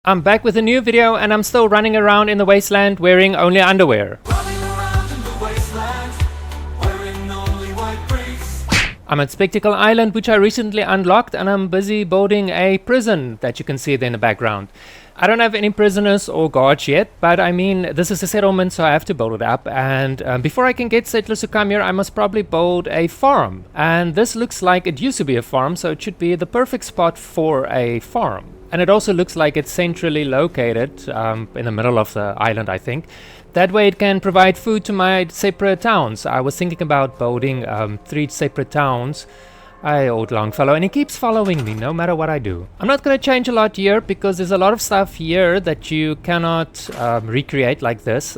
I'm back with a new video and I'm still running around in the wasteland wearing only underwear. I'm at Spectacle Island, which I recently unlocked, and I'm busy building a prison that you can see there in the background. I don't have any prisoners or guards yet, but I mean, this is a settlement, so I have to build it up. And before I can get settlers to come here, I must probably build a farm. And this looks like it used to be a farm, so it should be the perfect spot for a farm. And it also looks like it's centrally located in the middle of the island, I think. That way it can provide food to my separate towns. I was thinking about building 3 separate towns. Old Longfellow, and he keeps following me no matter what I do. I'm not going to change a lot here because there's a lot of stuff here that you cannot recreate like this.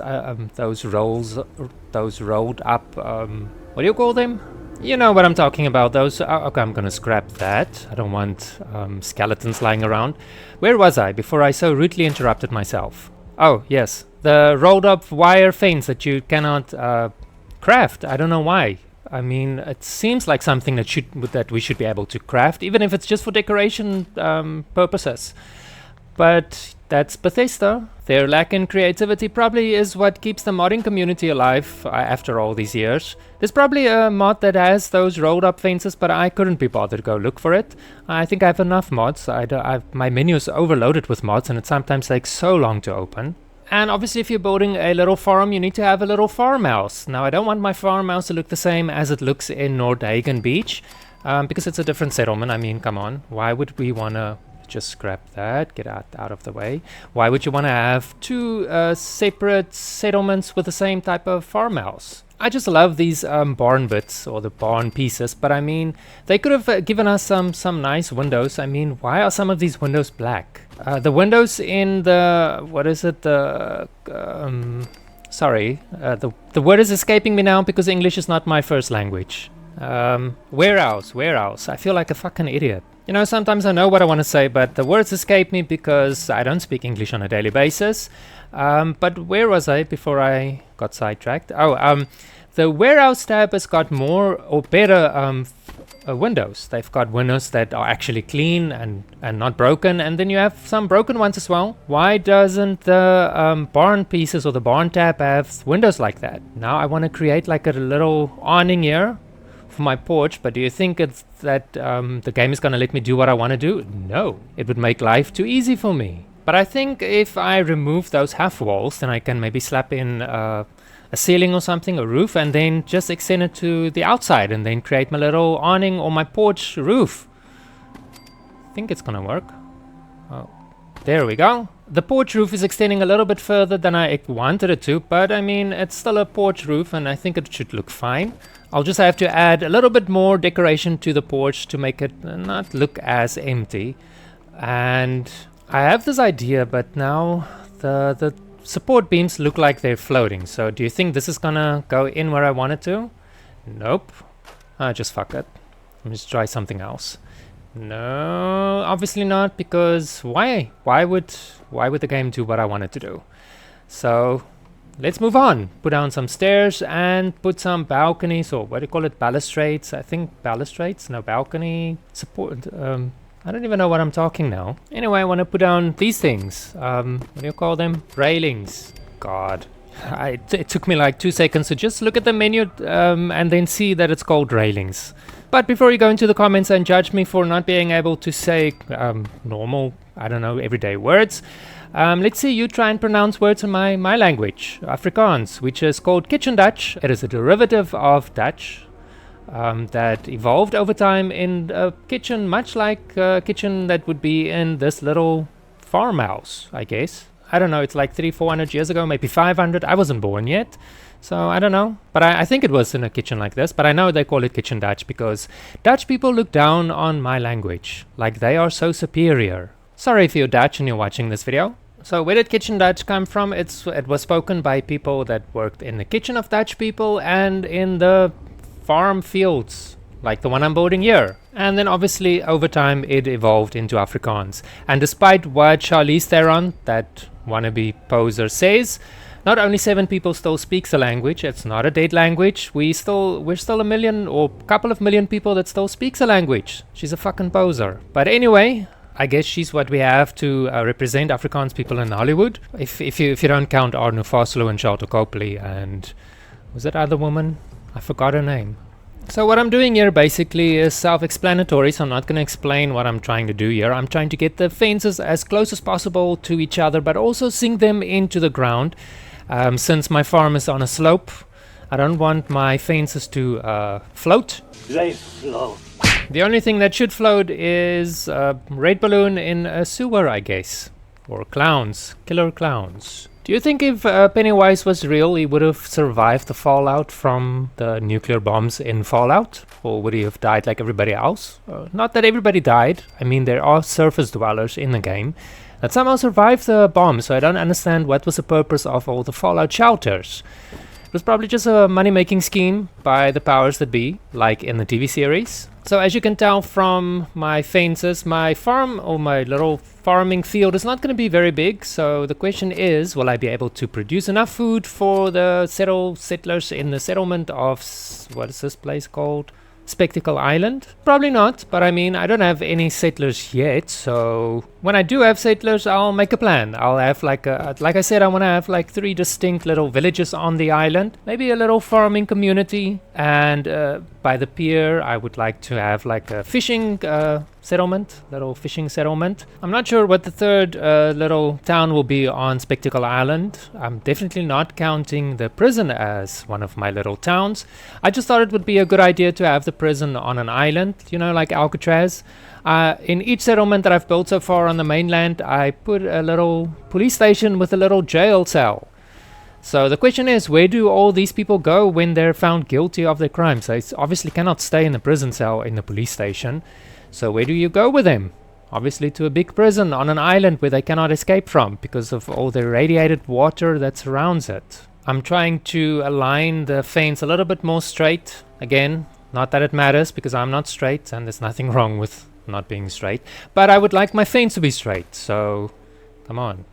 Those rolled up, what do you call them? You know what I'm talking about. Those. Okay, I'm going to scrap that. I don't want skeletons lying around. Where was I before I so rudely interrupted myself? Oh, yes. The rolled up wire fence that you cannot craft. I don't know why. I mean, it seems like something that we should be able to craft, even if it's just for decoration purposes. But that's Bethesda. Their lack in creativity probably is what keeps the modding community alive after all these years. There's probably a mod that has those rolled up fences, but I couldn't be bothered to go look for it. I think I have enough mods. My menu is overloaded with mods, and it sometimes takes so long to open. And obviously if you're building a little farm, you need to have a little farmhouse. Now I don't want my farmhouse to look the same as it looks in Nordhagen Beach, because it's a different settlement. I mean, come on, why would we want to just scrap that, get out of the way? Why would you want to have 2 separate settlements with the same type of farmhouse? I just love these barn bits, or the barn pieces, but I mean, they could have given us some nice windows. I mean, why are some of these windows black? The windows in the, what is it, the word is escaping me now because English is not my first language. Warehouse. I feel like a fucking idiot. You know, sometimes I know what I want to say, but the words escape me because I don't speak English on a daily basis. But where was I before I got sidetracked? Oh, the warehouse tab has got more or better windows. They've got windows that are actually clean and not broken, and then you have some broken ones as well. Why doesn't the barn pieces or the barn tab have windows like that? Now I want to create like a little awning here for my porch, but do you think it's that the game is going to let me do what I want to do? No, it would make life too easy for me. But I think if I remove those half walls, then I can maybe slap in a ceiling or something, a roof, and then just extend it to the outside and then create my little awning or my porch roof. I think it's gonna work. Oh, there we go. The porch roof is extending a little bit further than I wanted it to, but I mean, it's still a porch roof and I think it should look fine. I'll just have to add a little bit more decoration to the porch to make it not look as empty. And I have this idea, but now the support beams look like they're floating. So do you think this is gonna go in where I want it to? Nope. Just fuck it. Let me just try something else. No, obviously not, because why? Why would the game do what I want it to do? So let's move on. Put down some stairs and put some balconies, or what do you call it? Balustrades? I think balustrades? No, balcony support. I don't even know what I'm talking now. Anyway, I want to put down these things. What do you call them? Railings. God. It took me like 2 seconds to just look at the menu and then see that it's called railings. But before you go into the comments and judge me for not being able to say normal, I don't know, everyday words, let's see you try and pronounce words in my language, Afrikaans, which is called Kitchen Dutch. It is a derivative of Dutch. That evolved over time in a kitchen, much like a kitchen that would be in this little farmhouse, I guess. I don't know, it's like 300-400 years ago, maybe 500. I wasn't born yet, so I don't know. But I think it was in a kitchen like this, but I know they call it Kitchen Dutch because Dutch people look down on my language, like they are so superior. Sorry if you're Dutch and you're watching this video. So where did Kitchen Dutch come from? It was spoken by people that worked in the kitchen of Dutch people and in the farm fields, like the one I'm building here. And then obviously over time it evolved into Afrikaans. And despite what Charlize Theron, that wannabe poser, says, not only 7 people still speaks the language, it's not a dead language, we're still a million or couple of million people that still speaks the language. She's a fucking poser. But anyway, I guess she's what we have to represent Afrikaans people in Hollywood. If you don't count Arno Vosloo and Charlotte Copley and was that other woman? I forgot her name. So what I'm doing here basically is self-explanatory, so I'm not going to explain what I'm trying to do here. I'm trying to get the fences as close as possible to each other, but also sink them into the ground. Since my farm is on a slope, I don't want my fences to float. They float. The only thing that should float is a red balloon in a sewer, I guess. Or clowns. Killer clowns. Do you think if Pennywise was real, he would have survived the fallout from the nuclear bombs in Fallout? Or would he have died like everybody else? Not that everybody died. I mean, there are surface dwellers in the game that somehow survived the bomb, so I don't understand what was the purpose of all the Fallout shelters. It was probably just a money-making scheme by the powers that be, like in the TV series. So as you can tell from my fences, my farm or my little farming field is not going to be very big. So the question is, will I be able to produce enough food for the settlers in the settlement of, what is this place called? Spectacle Island? Probably not, but I mean, I don't have any settlers yet, so when I do have settlers, I'll make a plan. I'll have like I said, I want to have like 3 distinct little villages on the island, maybe a little farming community, and by the pier, I would like to have like a fishing little fishing settlement. I'm not sure what the third little town will be on Spectacle Island. I'm definitely not counting the prison as one of my little towns. I just thought it would be a good idea to have the prison on an island, you know, like Alcatraz. In each settlement that I've built so far on the mainland, I put a little police station with a little jail cell. So the question is, where do all these people go when they're found guilty of their crimes? They obviously cannot stay in the prison cell in the police station. So where do you go with them? Obviously to a big prison on an island where they cannot escape from because of all the radiated water that surrounds it. I'm trying to align the fence a little bit more straight. Again, not that it matters because I'm not straight and there's nothing wrong with not being straight. But I would like my fence to be straight. So, come on.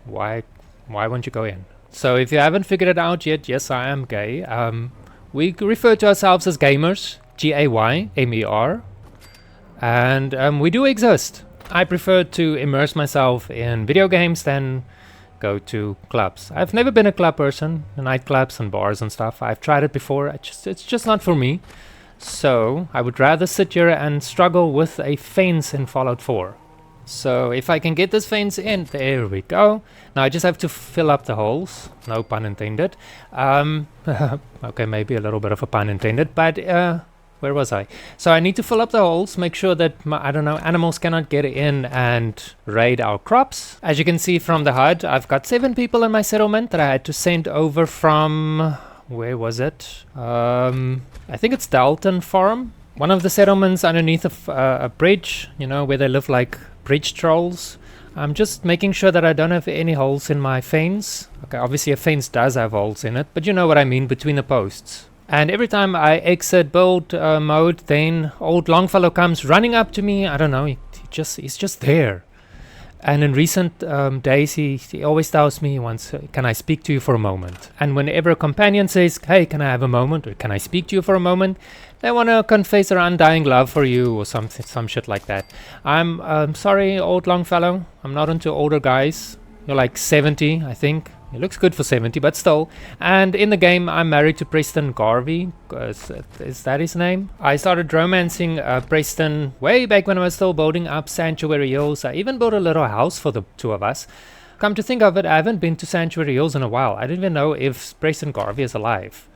Why won't you go in? So if you haven't figured it out yet, yes, I am gay. We refer to ourselves as gamers. GAYMER. And we do exist. I prefer to immerse myself in video games than go to clubs. I've never been a club person, nightclubs and bars and stuff. I've tried it before. It's just not for me. So I would rather sit here and struggle with a fence in Fallout 4. So if I can get this fence in, there we go. Now I just have to fill up the holes. No pun intended. Okay, maybe a little bit of a pun intended, but where was I? So I need to fill up the holes, make sure that, I don't know, animals cannot get in and raid our crops. As you can see from the HUD, I've got 7 people in my settlement that I had to send over from, where was it? I think it's Dalton Farm. One of the settlements underneath a bridge, you know, where they live like bridge trolls. I'm just making sure that I don't have any holes in my fence. Okay, obviously a fence does have holes in it, but you know what I mean, between the posts. And every time I exit build mode, then old Longfellow comes running up to me. I don't know, he's just there. And in recent days, he always tells me once, can I speak to you for a moment? And whenever a companion says, hey, can I have a moment? Or can I speak to you for a moment? They want to confess their undying love for you or some shit like that. I'm sorry, old Longfellow. I'm not into older guys. You're like 70, I think. He looks good for 70, but still. And in the game, I'm married to Preston Garvey. Is that his name? I started romancing Preston way back when I was still building up Sanctuary Hills. I even built a little house for the 2 of us. Come to think of it, I haven't been to Sanctuary Hills in a while. I don't even know if Preston Garvey is alive.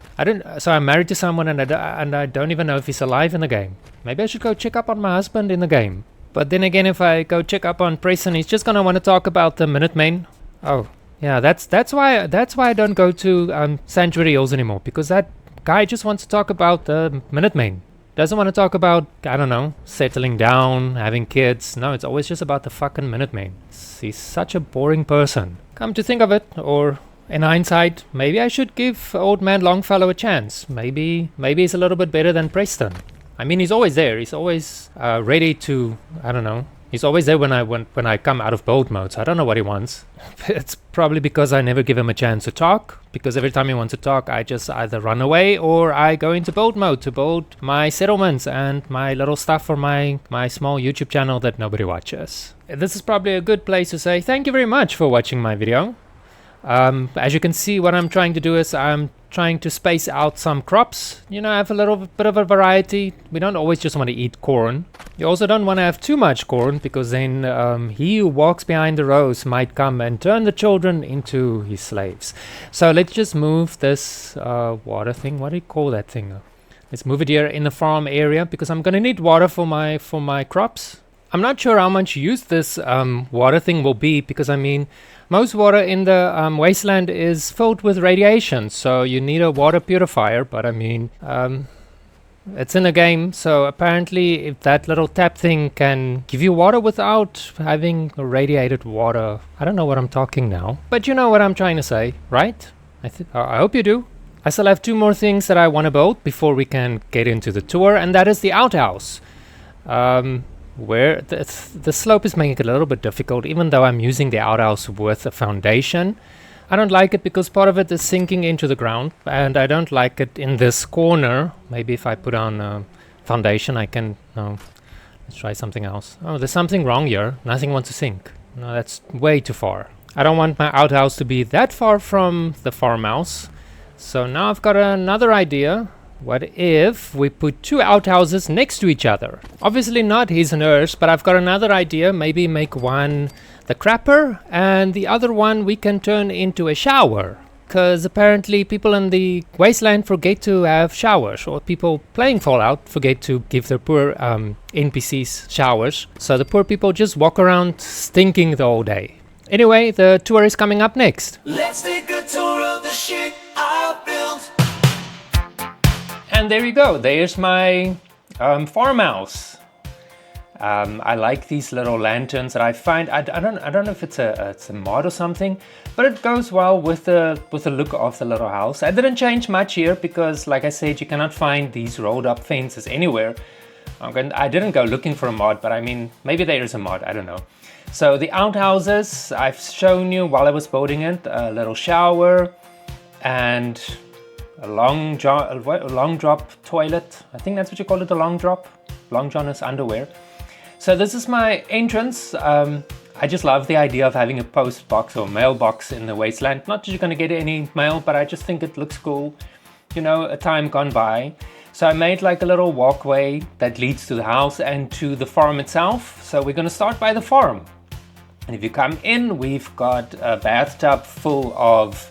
So I'm married to someone and I don't even know if he's alive in the game. Maybe I should go check up on my husband in the game. But then again, if I go check up on Preston, he's just gonna want to talk about the Minutemen. Oh. Yeah, that's why I don't go to Sanctuary Hills anymore, because that guy just wants to talk about the Minutemen. Doesn't want to talk about, I don't know, settling down, having kids. No, it's always just about the fucking Minutemen. He's such a boring person. Come to think of it, or in hindsight, maybe I should give old man Longfellow a chance. Maybe he's a little bit better than Preston. I mean, he's always there. He's always ready to, I don't know, He's always there when I come out of build mode, so I don't know what he wants. It's probably because I never give him a chance to talk, because every time he wants to talk, I just either run away or I go into build mode to build my settlements and my little stuff for my small YouTube channel that nobody watches. This is probably a good place to say thank you very much for watching my video. As you can see, what I'm trying to do is I'm trying to space out some crops. You know, have a little bit of a variety. We don't always just want to eat corn. You also don't want to have too much corn, because then he who walks behind the rows might come and turn the children into his slaves. So let's just move this water thing. What do you call that thing? Let's move it here in the farm area, because I'm going to need water for my crops. I'm not sure how much use this water thing will be, because I mean, most water in the wasteland is filled with radiation, so you need a water purifier. But I mean, it's in a game, so apparently if that little tap thing can give you water without having radiated water. I don't know what I'm talking now, but you know what I'm trying to say, right? I hope you do. I still have 2 more things that I want to build before we can get into the tour, and that is the outhouse. Where the slope is making it a little bit difficult, even though I'm using the outhouse with a foundation. I don't like it because part of it is sinking into the ground, and I don't like it in this corner. Maybe if I put on a foundation I can... No, let's try something else. Oh, there's something wrong here. Nothing wants to sink. No, that's way too far. I don't want my outhouse to be that far from the farmhouse. So now I've got another idea. What if we put 2 outhouses next to each other? Obviously not his and hers, but I've got another idea. Maybe make one the crapper, and the other one we can turn into a shower. Because apparently people in the wasteland forget to have showers, or people playing Fallout forget to give their poor NPCs showers. So the poor people just walk around stinking the whole day. Anyway, the tour is coming up next. Let's take a tour of the shit I built. And there you go, there's my farmhouse. I like these little lanterns that I find. I don't know if it's a mod or something, but it goes well with the look of the little house. I didn't change much here because, like I said, you cannot find these rolled up fences anywhere. I didn't go looking for a mod, but I mean, maybe there is a mod, I don't know. So the outhouses, I've shown you while I was building it, a little shower and a long drop toilet. I think that's what you call it, a long drop. Long John is underwear. So this is my entrance. I just love the idea of having a post box or mailbox in the wasteland. Not that you're going to get any mail, but I just think it looks cool. You know, a time gone by. So I made like a little walkway that leads to the house and to the farm itself. So we're going to start by the farm. And if you come in, we've got a bathtub full of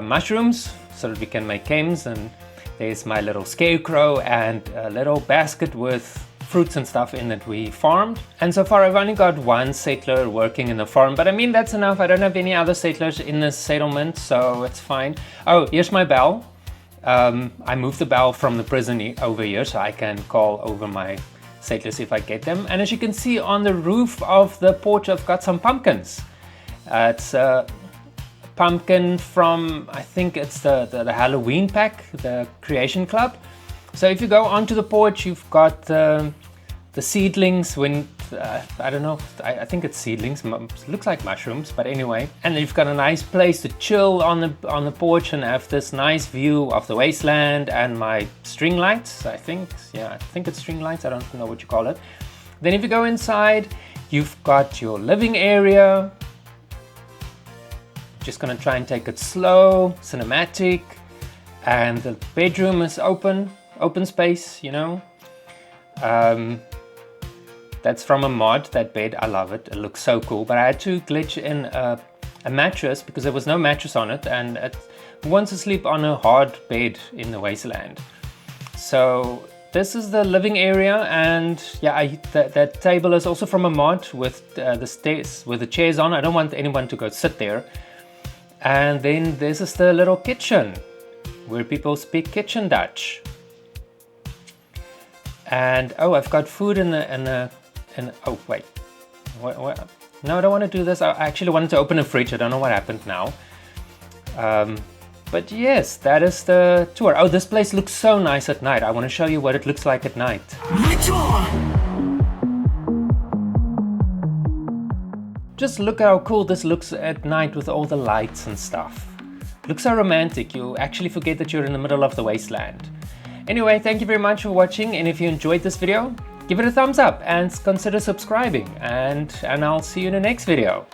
mushrooms, so that we can make chems, and there's my little scarecrow and a little basket with fruits and stuff in that we farmed. And so far I've only got 1 settler working in the farm, but I mean that's enough. I don't have any other settlers in this settlement, so it's fine. Oh, here's my bell. I moved the bell from the prison over here so I can call over my settlers if I get them. And as you can see on the roof of the porch, I've got some pumpkins. It's pumpkin from, I think it's the Halloween pack, the Creation Club. So if you go onto the porch, you've got the seedlings. When I don't know, I think it's seedlings. It looks like mushrooms, but anyway. And then you've got a nice place to chill on the porch and have this nice view of the wasteland and my string lights. I think it's string lights. I don't know what you call it. Then if you go inside, you've got your living area. Just gonna try and take it slow, cinematic, and the bedroom is open space, you know. That's from a mod, that bed. I love it. It looks so cool. But I had to glitch in a mattress because there was no mattress on it, and it wants to sleep on a hard bed in the wasteland. So this is the living area, and yeah, that table is also from a mod with the stairs with the chairs on. I don't want anyone to go sit there. And then this is the little kitchen where people speak kitchen Dutch. And oh, I've got food in the oh wait, what? No, I don't want to do this. I actually wanted to open a fridge. I don't know what happened now. But yes, that is the tour. Oh, this place looks so nice at night. I want to show you what it looks like at night. Just look how cool this looks at night with all the lights and stuff. Looks so romantic, you actually forget that you're in the middle of the wasteland. Anyway, thank you very much for watching, and if you enjoyed this video, give it a thumbs up and consider subscribing, and I'll see you in the next video.